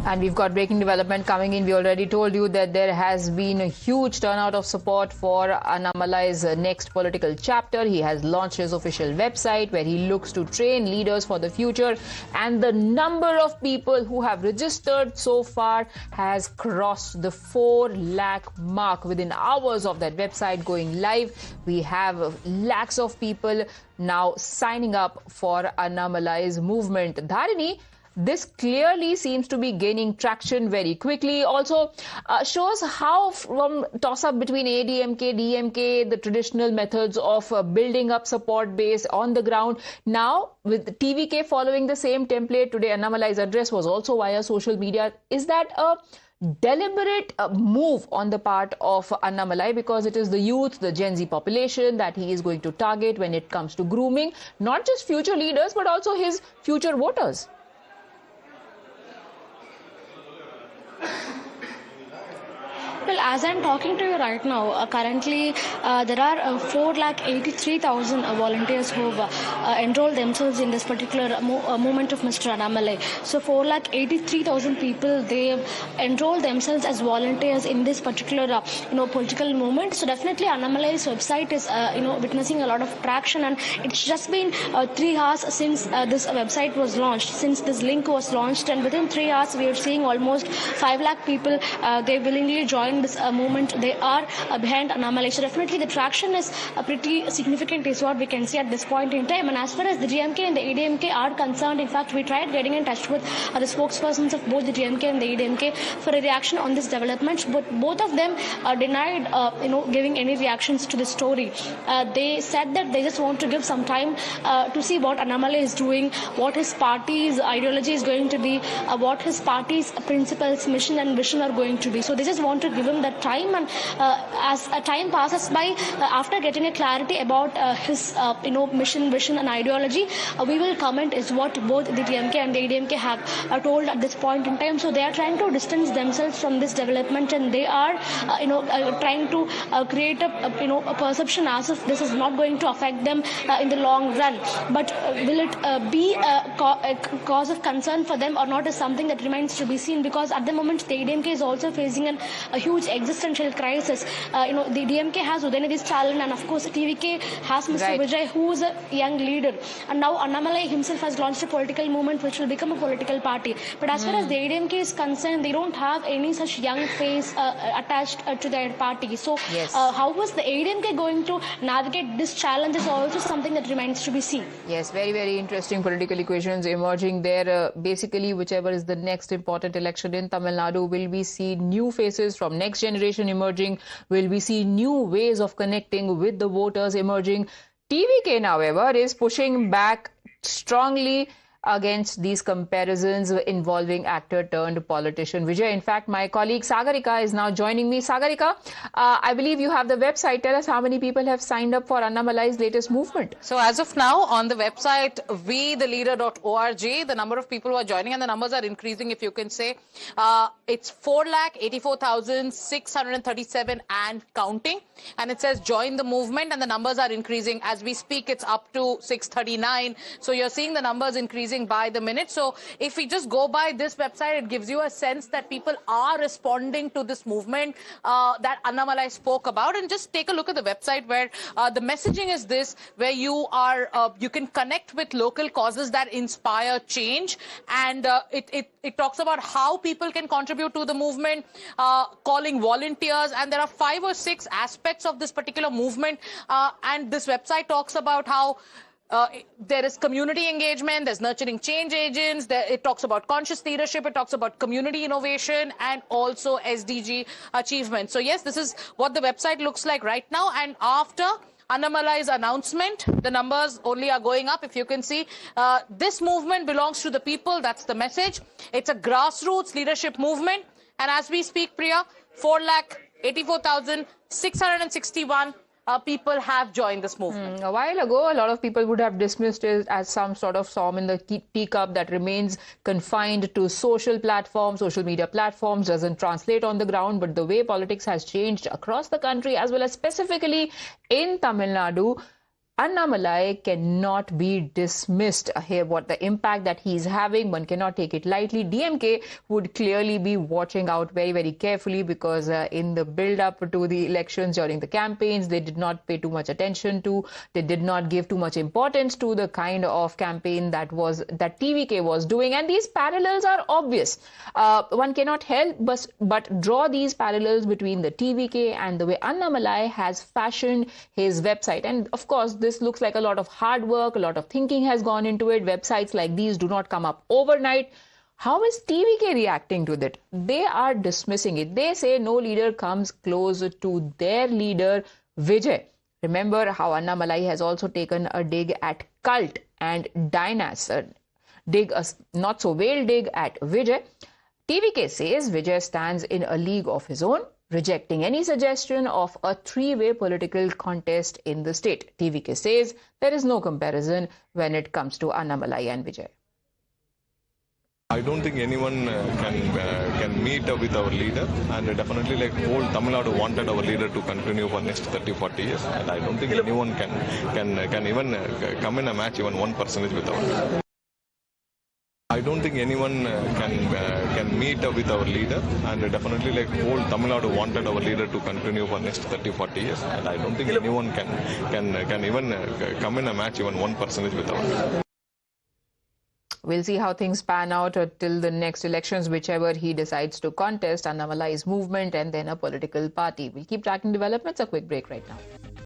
And we've got breaking development coming in. We already told you that there has been a huge turnout of support for Annamalai's next political chapter. He has launched his official website where he looks to train leaders for the future. And the number of people who have registered so far has crossed the 4 lakh mark within hours of that website going live. We have lakhs of people now signing up for Annamalai's movement. Dharini, this clearly seems to be gaining traction very quickly. Also shows how from toss-up between ADMK, DMK, the traditional methods of building up support base on the ground. Now, with TVK following the same template, today Annamalai's address was also via social media. Is that a deliberate move on the part of Annamalai, because it is the youth, the Gen Z population that he is going to target when it comes to grooming not just future leaders but also his future voters? Well, as I'm talking to you right now, currently there are 4,83,000 volunteers who have enrolled themselves in this particular movement of Mr. Annamalai. So 4,83,000 people, they have enrolled themselves as volunteers in this particular political movement. So definitely Annamalai's website is witnessing a lot of traction, and it's just been 3 hours since this website was launched, since this link was launched, and within 3 hours we are seeing almost 5 lakh people they willingly join this movement. They are behind Annamalai. So definitely the traction is pretty significant is what we can see at this point in time. And as far as the DMK and the ADMK are concerned, in fact we tried getting in touch with the spokespersons of both the DMK and the ADMK for a reaction on this development, but both of them denied giving any reactions to the story. They said that they just want to give some time to see what Annamalai is doing, what his party's ideology is going to be, what his party's principles, mission and vision are going to be. So they just want to give him that time, and as time passes by, after getting a clarity about his mission, vision and ideology, we will comment is what both the DMK and the ADMK have told at this point in time. So they are trying to distance themselves from this development, and they are trying to create a perception as if this is not going to affect them in the long run. But will it be a cause of concern for them or not is something that remains to be seen, because at the moment the ADMK is also facing a huge existential crisis. The DMK has Udayanidhi Stalin, and of course TVK has Mr. Vijay, who is a young leader. And now Annamalai himself has launched a political movement which will become a political party. But as far as the ADMK is concerned, they don't have any such young face attached to their party. So how was the ADMK going to navigate this challenge is also something that remains to be seen. Yes, very, very interesting political equations emerging there. Basically, whichever is the next important election in Tamil Nadu, will we see new faces from next generation emerging? Will we see new ways of connecting with the voters emerging? TVK, however, is pushing back strongly against these comparisons involving actor turned politician. Vijay, in fact, my colleague Sagarika is now joining me. Sagarika, I believe you have the website. Tell us how many people have signed up for Annamalai's latest movement. So as of now, on the website, vetheleader.org, the number of people who are joining, and the numbers are increasing, if you can say. It's 4,84,637 and counting. And it says join the movement, and the numbers are increasing. As we speak, it's up to 639. So you're seeing the numbers increasing by the minute. So if we just go by this website, it gives you a sense that people are responding to this movement that Annamalai spoke about. And just take a look at the website where the messaging is this, where you can connect with local causes that inspire change. And it talks about how people can contribute to the movement, calling volunteers. And there are 5 or 6 aspects of this particular movement. And this website talks about how there is community engagement, there's nurturing change agents, it talks about conscious leadership, it talks about community innovation, and also SDG achievement. So yes, this is what the website looks like right now. And after Annamalai's announcement, the numbers only are going up. If you can see, this movement belongs to the people. That's the message. It's a grassroots leadership movement. And as we speak, Priya, 4,84,661 people have joined this movement. A while ago, a lot of people would have dismissed it as some sort of storm in the teacup that remains confined to social platforms, social media platforms, doesn't translate on the ground. But the way politics has changed across the country, as well as specifically in Tamil Nadu, Annamalai cannot be dismissed. Here, what the impact that he's having, one cannot take it lightly. DMK would clearly be watching out very, very carefully because in the build-up to the elections, during the campaigns, they did not pay too much attention to. They did not give too much importance to the kind of campaign that TVK was doing, and these parallels are obvious. One cannot help but draw these parallels between the TVK and the way Annamalai has fashioned his website, and of course, this looks like a lot of hard work, a lot of thinking has gone into it. Websites like these do not come up overnight. How is TVK reacting to that? They are dismissing it. They say no leader comes close to their leader, Vijay. Remember how Annamalai has also taken a dig at Cult and Dynas, a not so veiled dig at Vijay. TVK says Vijay stands in a league of his own, rejecting any suggestion of a three-way political contest in the state. TVK says there is no comparison when it comes to Annamalai and Vijay. I don't think anyone can meet with our leader, and definitely like whole Tamil Nadu wanted our leader to continue for next 30-40 years, and I don't think anyone can even come in a match even 1% with our leader. I don't think anyone can meet with our leader, and definitely like whole Tamil Nadu wanted our leader to continue for next 30-40 years, and I don't think anyone can even come in a match even 1% with our leader. We'll see how things pan out till the next elections, whichever he decides to contest, Annamalai's movement and then a political party. We'll keep tracking developments. A quick break right now.